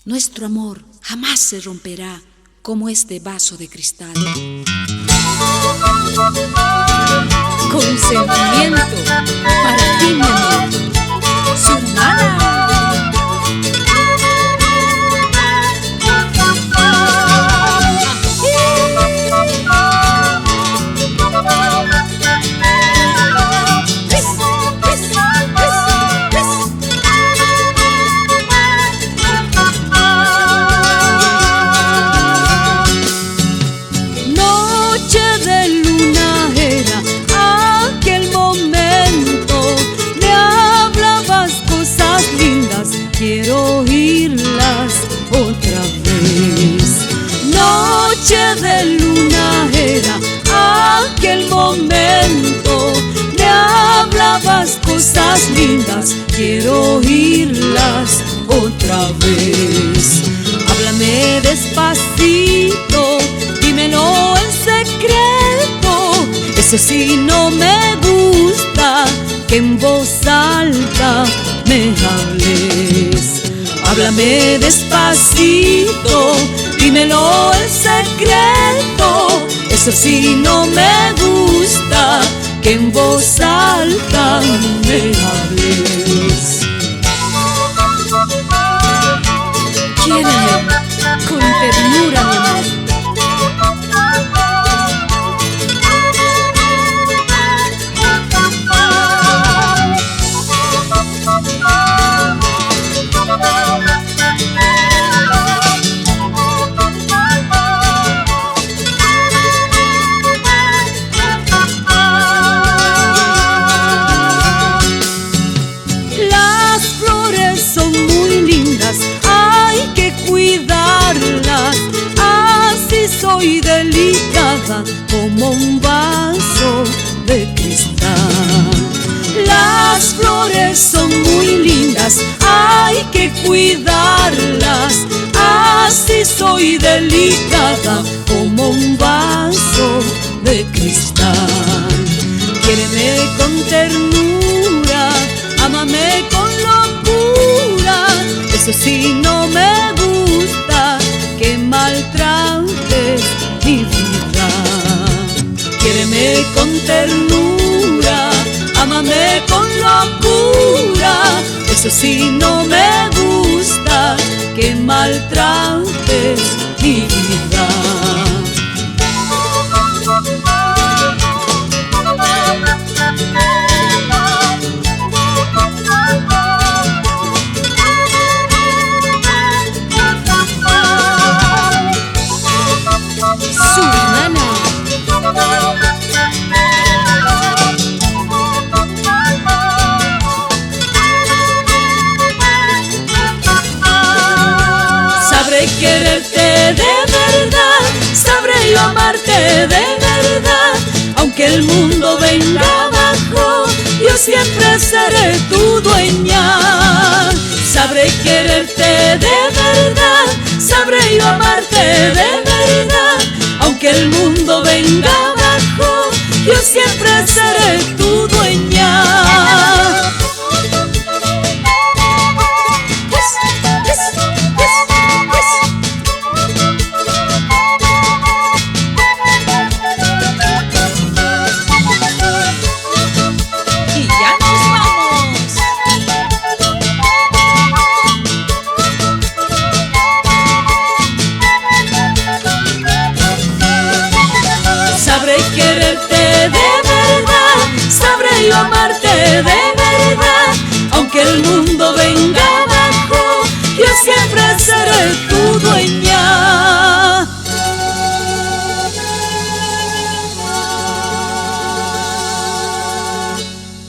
Nuestro amor jamás se romperá como este vaso de cristal. Con sentimiento para ti, mi amor, su hermana. Quiero oírlas otra vez. Noche de luna era aquel momento. Me hablabas cosas lindas. Quiero oírlas otra vez. Háblame despacito, dímelo en secreto. Eso sí no me gusta, que en voz alta me hables. Háblame despacito, dímelo en secreto. Eso sí no me gusta, que en voz alta me hables. Quiéreme con ternura, mi amor. Hay que cuidarlas, así soy delicada como un vaso de cristal. Las flores son muy lindas, hay que cuidarlas, así soy delicada como un vaso de cristal. Quiéreme con ternura, ámame con locura. Eso sí no me gusta, que maltrates mi vida. Quiéreme con ternura, ámame con locura. Eso sí no me gusta, que maltrates mi vida. Su hermana. Sabré quererte de verdad, sabré yo amarte de verdad. Aunque el mundo venga abajo, yo siempre seré tu dueña. Sabré quererte de verdad, sabré yo amarte de verdad. Aunque el mundo venga abajo, yo siempre seré tu dueña. Y ya nos vamos. Sabré quererte de verdad, sabré yo amarte